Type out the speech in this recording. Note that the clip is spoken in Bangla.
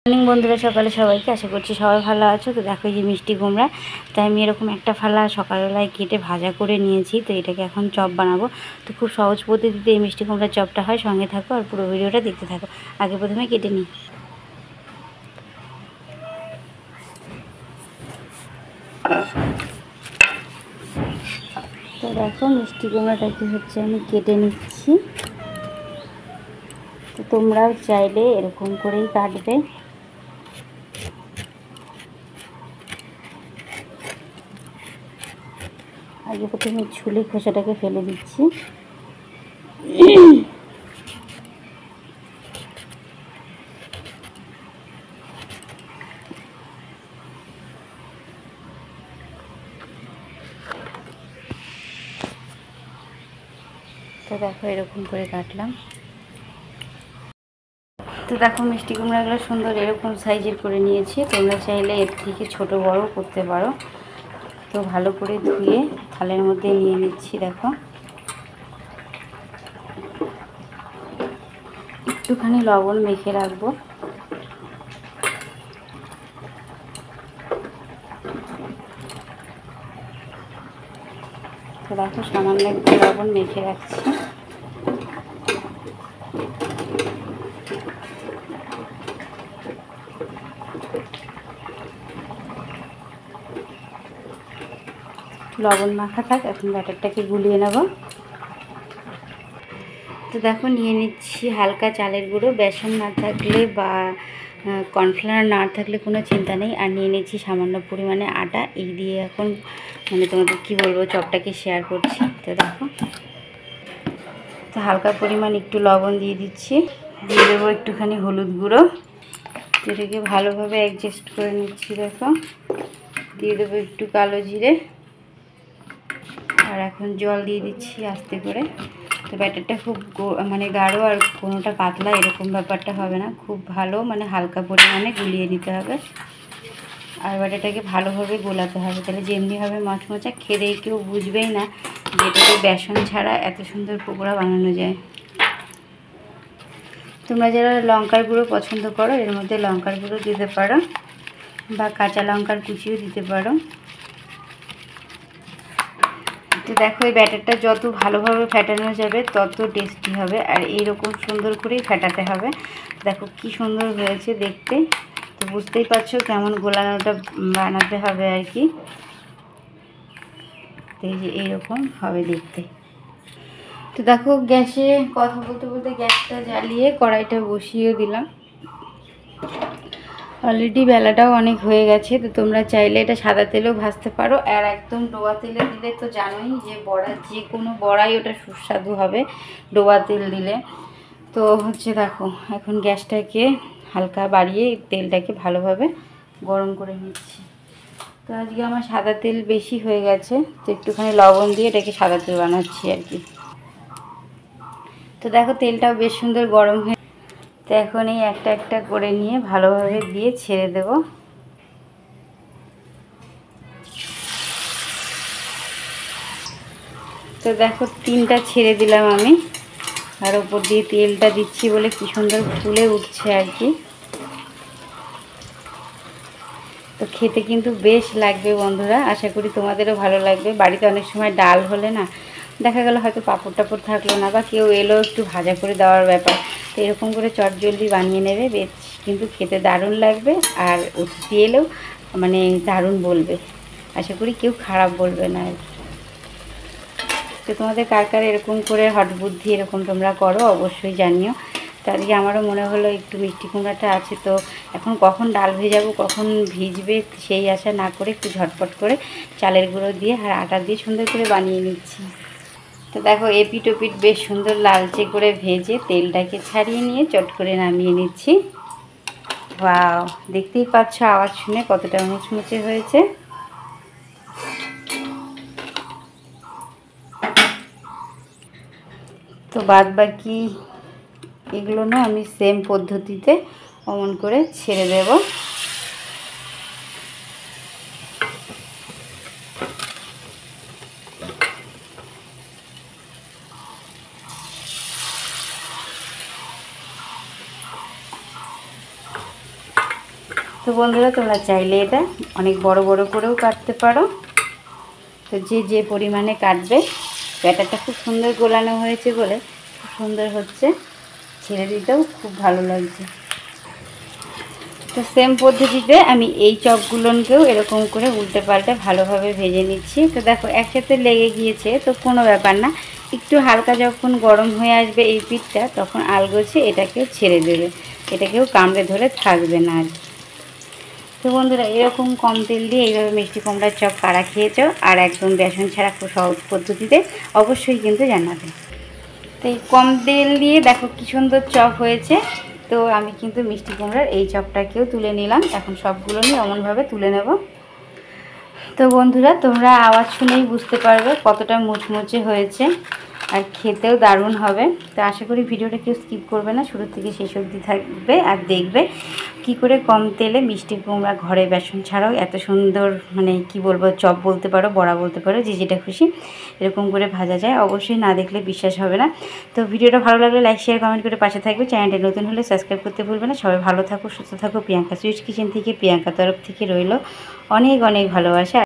মর্নিং বন্ধুরা, সকালে সবাইকে আশা করছি সবাই ভালো আছো। তো দেখো যে মিষ্টি কুমড়া, তাই আমি এরকম একটা ফালা সকালবেলায় কেটে ভাজা করে নিয়েছি। তো এটাকে এখন চপ বানাবো। তো খুব সহজ পদ্ধতিতে এই মিষ্টি কুমড়ার চপটা হয়। সঙ্গে থাকো আর পুরো ভিডিওটা দেখতে থাকো। আগে প্রথমে কেটে নিই। তো দেখো মিষ্টি কুমড়াটাকে আমি কেটে নিচ্ছি। তো তোমরাও চাইলে এরকম করেই কাটবে। আগে প্রথমে ছুলে খোসাটাকে ফেলে দিচ্ছি। তো দেখো এরকম করে কাটলাম। তো দেখো মিষ্টি কুমড়াগুলো সুন্দর এরকম সাইজের করে নিয়েছি। তোমরা চাইলে এর থেকে ছোট বড় করতে পারো। তো ভালো করে ধুয়ে থালের মধ্যে নিয়ে নিচ্ছি। দেখো একটুখানি লবণ মেখে রাখবো। তো দেখো সামান্য একটু লবণ মেখে রাখছি। লবণ মাখা থাক, এখন ব্যাটারটাকে গুলিয়ে নেব। তো দেখো নিয়ে নিচ্ছি হালকা চালের গুঁড়ো। বেসন না থাকলে বা কর্নফ্লাওয়ার না থাকলে কোনো চিন্তা নেই। আর নিয়ে নিচ্ছি সামান্য পরিমাণে আটা। এই দিয়ে এখন তোমাদের কি বলবো, চপটাকে শেয়ার করছি। তো দেখো তো হালকা পরিমাণ একটু লবণ দিয়ে দিচ্ছি। দিয়ে দেবো একটুখানি হলুদ গুঁড়ো। এটাকে ভালোভাবে অ্যাডজাস্ট করে নিচ্ছি। দেখো দিয়ে দেবো একটু কালো জিরে। আর এখন জল দিয়ে দিচ্ছি আস্তে করে। তো ব্যাটারটা খুব গাঢ় আর কোনোটা পাতলা এরকম ব্যাপারটা হবে না। খুব ভালো হালকা পরিমাণে গুলিয়ে নিতে হবে। আর ব্যাটারটাকে ভালোভাবে গোলাতে হবে। তাহলে যেমনিভাবে মচমচা খেলেই কেউ বুঝবেই না যে এটাকে বেসন ছাড়া এত সুন্দর পকোড়া বানানো যায়। তোমরা যারা লঙ্কার গুঁড়ো পছন্দ করো এর মধ্যে লঙ্কার গুঁড়ো দিতে পারো, বা কাঁচা লঙ্কার কুচিও দিতে পারো। তো দেখো এই ব্যাটারটা যত ভালোভাবে ফেটানো যাবে তত টেস্টি হবে। আর এইরকম সুন্দর করেই ফেটাতে হবে। দেখো কি সুন্দর হয়েছে দেখতে। তো বুঝতেই পারছো কেমন গোলানোটা বানাতে হবে আর কি। তো এই যে এইরকম হবে দেখতে। তো দেখো গ্যাসে কথা বলতে বলতে গ্যাসটা জ্বালিয়ে কড়াইটা বসিয়ে দিলাম। অলরেডি বেলাটাও অনেক হয়ে গেছে। তো তোমরা চাইলে এটা সাদা তেলেও ভাজতে পারো। আর একদম ডোবা তেলে দিলে তো জানোই যে যে কোনো বড়াই ওটা সুস্বাদু হবে ডোবা তেল দিলে। তো দেখো এখন গ্যাসটাকে হালকা বাড়িয়ে তেলটাকে ভালোভাবে গরম করে নিচ্ছি। তো আজকে আমার সাদা তেল বেশি হয়ে গেছে, তো একটুখানি লবণ দিয়ে এটাকে সাদা তেল বানাচ্ছি আর কি। তো দেখো তেলটাও বেশ সুন্দর গরম হয়ে, তো এখন এই একটা একটা করে নিয়ে ভালোভাবে দিয়ে ছেড়ে দেব। তো দেখো তিনটা ছেড়ে দিলাম আমি। আর ওপর দিয়ে তেলটা দিচ্ছি বলে কি সুন্দর ফুলে উঠছে আর কি। তো খেতে কিন্তু বেশ লাগবে বন্ধুরা, আশা করি তোমাদেরও ভালো লাগবে। বাড়িতে অনেক সময় ডাল হলে না দেখা গেল হয়তো পাঁপড় টাপড় থাকলো না, বা কেউ এলো একটু ভাজা করে দেওয়ার ব্যাপার। তো এরকম করে চটজলদি বানিয়ে নেবে, বেশ কিন্তু খেতে দারুণ লাগবে। আর অতিথি এলেও দারুণ বলবে, আশা করি কেউ খারাপ বলবে না আর কি। তো তোমাদের কার কার এরকম করে হট বুদ্ধি এরকম তোমরা করো অবশ্যই জানিও। তো আজকে আমারও মনে হলো একটু মিষ্টি কুমড়াটা আছে, তো এখন কখন ডাল ভেজাবো কখন ভিজবে সেই আশা না করে একটু ঝটপট করে চালের গুঁড়ো দিয়ে আর আটা দিয়ে সুন্দর করে বানিয়ে নিচ্ছি। তো দেখো এপিট ওপিট বেশ সুন্দর লালচে করে ভেজে তেলটাকে ছাড়িয়ে নিয়ে চট করে নামিয়ে নিচ্ছি। ওয়াও, দেখতেই পাচ্ছ আওয়াজ শুনে কতটা মুচমুচে হয়েছে। তো বাদ বাকি এগুলো না আমি সেম পদ্ধতিতে অমন করে ছেড়ে দেব। তো বন্ধুরা তোমরা চাইলে এটা অনেক বড় বড় করেও কাটতে পারো। তো যে যে পরিমাণে কাটবে, ব্যাটারটা খুব সুন্দর গোলানো হয়েছে বলে খুব সুন্দর হচ্ছে, ছেড়ে দিতেও খুব ভালো লাগছে। তো সেম পদ্ধতিতে আমি এই চপগুলোকেও এরকম করে উল্টে পাল্টে ভালোভাবে ভেজে নিচ্ছি। তো দেখো একসাথে লেগে গিয়েছে, তো কোনো ব্যাপার না, একটু হালকা যখন গরম হয়ে আসবে এই পিঠটা, তখন আলগোছে এটাকেও ছেড়ে দেবে, এটাকেও কামড়ে ধরে থাকবে না আর। তো বন্ধুরা এরকম কম তেল দিয়ে এইভাবে মিষ্টি কুমড়ার চপ কারা খেয়েছো আর একদম বেসন ছাড়া খুব সহজ পদ্ধতিতে, অবশ্যই কিন্তু জানাবে। তো এই কম তেল দিয়ে দেখো কি সুন্দর চপ হয়েছে। তো আমি কিন্তু মিষ্টি কুমড়ার এই চপটাকেও তুলে নিলাম, এখন সবগুলো নিয়ে এমনভাবে তুলে নেব। তো বন্ধুরা তোমরা আওয়াজ শুনেই বুঝতে পারবে কতটা মুচমুচে হয়েছে, আর খেতেও দারুণ হবে। তো আশা করি ভিডিওটা কেউ স্কিপ করবে না, শুরু থেকে শেষ অবধি থাকবে আর দেখবে কি করে কম তেলে মিষ্টি কুমড়া ঘরে বেসন ছাড়াও এত সুন্দর, মানে কি বলবো, চপ বলতে পারো, বড়া বলতে পারো, যে যেটা খুশি এরকম করে ভাজা যায়। অবশ্যই না দেখলে বিশ্বাস হবে না। তো ভিডিওটা ভালো লাগলে লাইক শেয়ার কমেন্ট করে পাশে থাকবে, চ্যানেলটা নতুন হলে সাবস্ক্রাইব করতে ভুলবে না। সবাই ভালো থাকো, সুস্থ থাকো। প্রিয়াঙ্কা সুইট কিচেন থেকে, প্রিয়াঙ্কা তরফ থেকে রইল অনেক অনেক ভালোবাসা।